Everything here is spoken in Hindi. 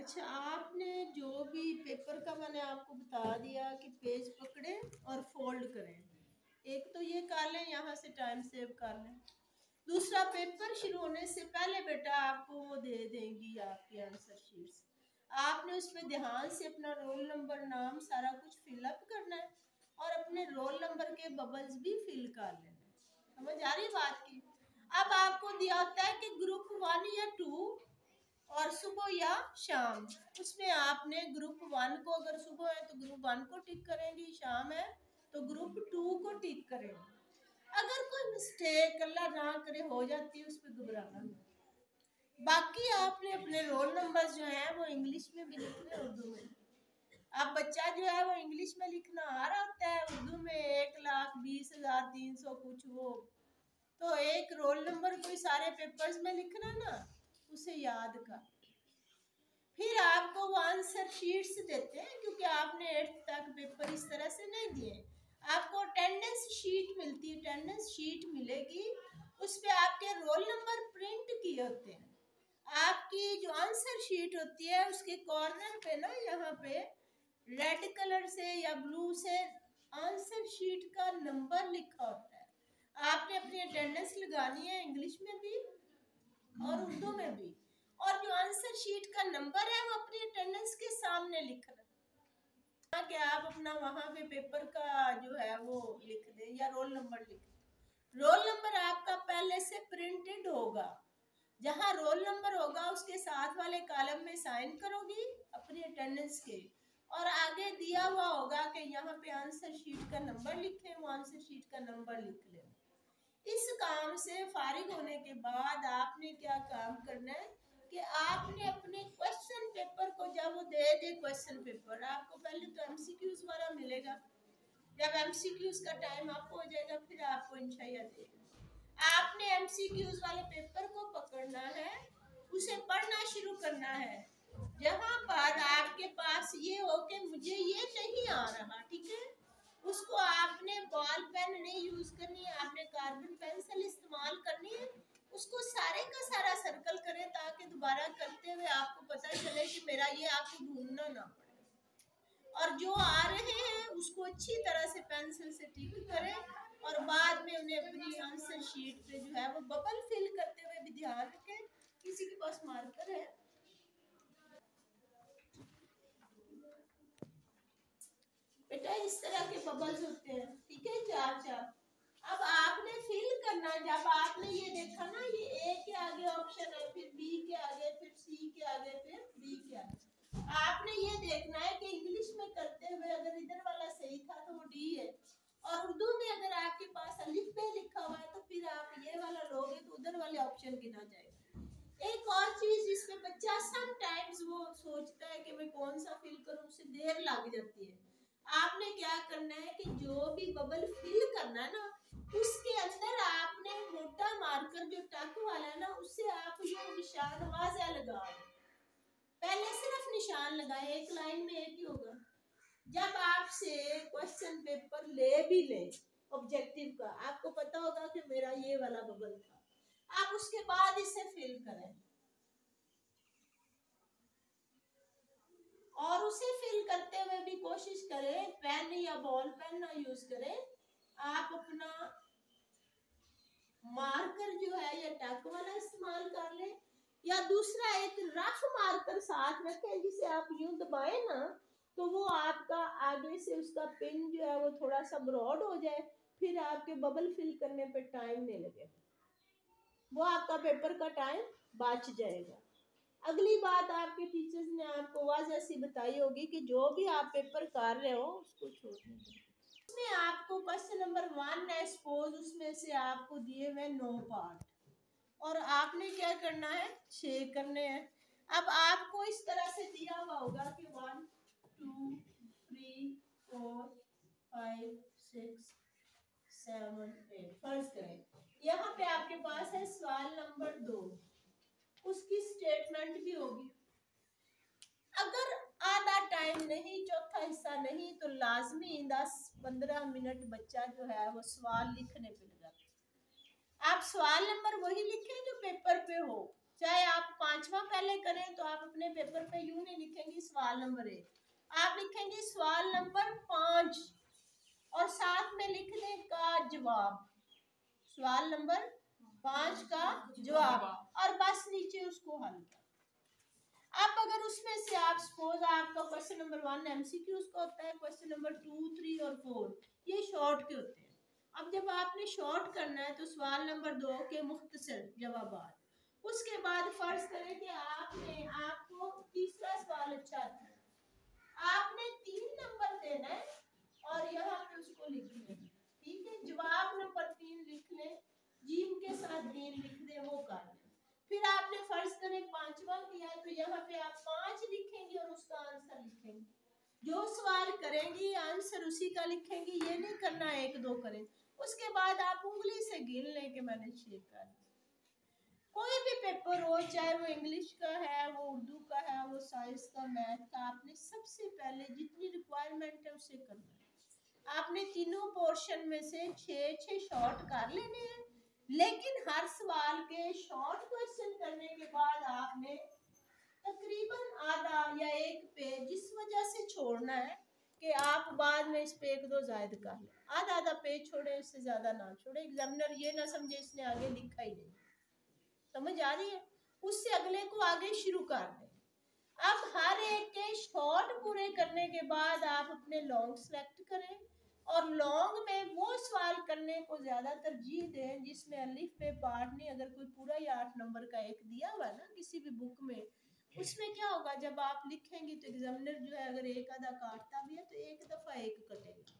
अच्छा, आपने जो भी पेपर का मैंने आपको बता दिया कि पेज पकड़े और फोल्ड करें। एक तो ये कर लें, यहाँ से टाइम सेव कर लें। दूसरा, पेपर शुरू होने से पहले बेटा आपको वो दे देंगी आपकी आंसर शीट्स। आपने उसमें ध्यान से अपना रोल नंबर, नाम, सारा कुछ फिलअप करना है और अपने रोल नंबर के बबल्स भी फिल कर लेना है। समझ आ रही बात की? अब आपको दिया होता है कि ग्रुप 1 या 2 और सुबह या शाम। उसमें आपने ग्रुप 1 को, अगर सुबह है तो ग्रुप 1 को टिक करेंगी, शाम है तो ग्रुप 2 को टिक करेंगे। अगर कोई मिस्टेक अल्लाह ना करे हो जाती है, उस पर घबराना नहीं। बाकी आपने अपने रोल नंबर जो है वो इंग्लिश में भी लिखने, उर्दू में। अब बच्चा जो है वो इंग्लिश में लिखना आ रहा होता है, उर्दू में 1,20,300 कुछ वो, तो एक रोल नंबर कोई सारे पेपर्स में लिखना ना, उसे याद कर। फिर आपको वो आंसर शीट्स देते हैं, क्योंकि आपने 8th तक पेपर इस तरह से नहीं दिए। आपको अटेंडेंस शीट मिलती है, अटेंडेंस शीट मिलेगी, उस पे आपके रोल नंबर प्रिंट किए होते हैं। आपकी जो आंसर शीट होती है उसके कॉर्नर पे ना, यहाँ पे रेड कलर से या ब्लू से आंसर शीट का नंबर लिखा होता है। आपने अपनी अटेंडेंस लगानी है, इंग्लिश में भी और उर्दू में भी, और जो आंसर शीट का नंबर है वो अपनी अटेंडेंस के सामने लिखना कि आप अपना वहां पे पेपर का जो है वो लिख दें या रोल नंबर लिख दें। रोल नंबर आपका पहले से प्रिंटेड होगा, जहां रोल नंबर होगा उसके साथ वाले कॉलम में साइन करोगी अपनी अटेंडेंस के, और आगे दिया हुआ होगा कि यहाँ पे आंसर शीट का नंबर लिखें, वो आंसर शीट का नंबर लिख लें। इस काम से फारिग होने के बाद आपने क्या काम करना है कि आपने अपने क्वेश्चन पेपर को, जब वो दे दे क्वेश्चन पेपर, आपको पहले तो एमसीक्यूज वाला मिलेगा। जब एमसीक्यूज का टाइम आपको हो जाएगा फिर आपको इंशाल्लाह देगा। आपने एमसीक्यूज वाले पेपर को पकड़ना है, उसे पढ़ना शुरू करना है। जहां पर आपके पास ये हो कि मुझे ये नहीं आ रहा, ठीक है, उसको आपने बॉल पेन नहीं यूज करनी है, आपने कार्बन पेंसिल इस्तेमाल करनी है। उसको सारे का सारा सर्कल करें ताकि दोबारा करते हुए आपको पता चले कि मेरा ये, आपको ढूंढना ना पड़े। और जो आ रहे हैं उसको अच्छी तरह से पेंसिल से टिक करें और बाद में उन्हें अपनी आंसर शीट पे जो है वो बबल फिल करते हुए भी ध्यान रखें। किसी के पास मार्कर है? बेटा इस तरह के बबल्स होते हैं, ठीक है, 4-4। अब आपने फिल करना, जब आपने ये देखा ना, ये ए के आगे ऑप्शन है, फिर बी के आगे, फिर सी के आगे, फिर डी के आगे, आपने ये देखना है कि इंग्लिश में करते हुए अगर इधर वाला सही था तो वो डी है, और उर्दू में अगर आपके पास अलिफ बे लिखा हुआ है तो फिर आप ये वाला लोगे तो उधर वाले ऑप्शन गिना जाएगा। एक और चीज जिसमें बच्चा समटाइम्स वो सोचता है कि मैं कौन सा फिल करूं, उससे देर लग जाती है। आपने क्या करना है कि जो भी बबल फिल करना है ना, उसके अंदर आपने मोटा मार्कर जो टक वाला है ना, उससे आप ये निशान वाज़ा लगा, पहले सिर्फ निशान लगाए, एक लाइन में एक ही होगा। जब आपसे क्वेश्चन पेपर ले भी ले ऑब्जेक्टिव का, आपको पता होगा कि मेरा ये वाला बबल था, आप उसके बाद इसे फिल करें और उसे फिल करते हुए भी कोशिश करें पेन या बॉल पेन ना यूज करें, आप अपना मार्कर जो है या टक वाला इस्तेमाल कर लें, या दूसरा एक रफ मार्कर साथ रखें जिसे आप यूं दबाएं ना तो वो आपका आगे से उसका पिन जो है वो थोड़ा सा ब्रॉड हो जाए, फिर आपके बबल फिल करने पे टाइम नहीं लगे, वो आपका पेपर का टाइम बच जाएगा। अगली बात आपके टीचर्स ने आपको वाज़ह सी बताई होगी कि जो भी आप पेपर कर रहे हो उसको छोड़ने दो। उसमें आपको क्वेश्चन नंबर 1 है सपोज, उसमें से आपको दिए हुए 9 पार्ट और आपने क्या करना है, 6 करने हैं। अब आपको इस तरह से दिया हुआ होगा कि 1 2 3 4 5 6 7 8, फर्ज करें यहाँ पे आपके पास है सवाल नंबर 2, उसकी स्टेटमेंट भी होगी। अगर आधा टाइम नहीं, चौथा हिस्सा नहीं, तो लाजमी 10-15 मिनट बच्चा जो है वो सवाल लिखने पे लगा। आप सवाल नंबर वही लिखें जो पेपर पे हो, चाहे आप 5वां पहले करें तो आप अपने पेपर पे यूं नहीं लिखेंगे सवाल नंबर 1, आप लिखेंगे सवाल नंबर 5 और साथ में लिख दें का जवाब, सवाल नंबर 5 का जवाब, और बस नीचे उसको हल कर। अब अगर उसमें से आप सपोज आपका क्वेश्चन नंबर 1 एमसीक्यूज का होता है, क्वेश्चन नंबर 2, 3 और 4 ये शॉर्ट के होते हैं। अब जब आपने शॉर्ट करना है तो सवाल नंबर 2 के मुख्तसर जवाब, उसके बाद फर्ज करें कि आपको तीसरा सवाल अच्छा आता है, आपने 3 नंबर देना है और यहाँ पे उसको लिखना है, ठीक है, जवाब नंबर 3 लिख लें, जीम के साथ 3 लिख दें, वो कर लें। फिर आपने फर्ज करें 5वां किया तो यहाँ पे आप 5 लिखेंगे और उसका आंसर लिखेंगे, जो सवाल करेंगी आंसर उसी का लिखेंगे, ये नहीं करना 1 2 करें। उसके बाद आप उंगली से गिन लें कि मैंने 6 कर। कोई भी पेपर हो, चाहे वो इंग्लिश का है, वो उर्दू का है, वो साइंस का, मैथ का, आपने सबसे पहले जितनी रिक्वायरमेंट है उसे करना है। आपने तीनों पोर्शन में से 6 शॉर्ट कर लेने हैं, लेकिन हर सवाल के शॉर्ट क्वेश्चन करने के बाद आपने तकरीबन आधा या 1 पेज इस वजह से छोड़ना है कि आप बाद में इस पे 1 2 जायद कर लें, आधा आधा पेज छोड़े, इससे ज्यादा ना छोड़े, एग्जामिनर ये ना समझे इसने आगे लिखा ही नहीं। समझ आ रही है? उससे अगले को आगे शुरू कर दें। अब हर एक के शॉर्ट पूरे करने के बाद आप अपने लॉन्ग सेलेक्ट करें और लॉन्ग में वो सवाल करने को ज्यादा तरजीह दें जिसमें अलिफ पे पार्ट नहीं, अगर कोई पूरा ही 8 नंबर का एक दिया हुआ है ना किसी भी बुक में, उसमें क्या होगा जब आप लिखेंगे तो एग्जामिनर जो है अगर एक आधा काटता भी है तो एक दफा एक कटेगा,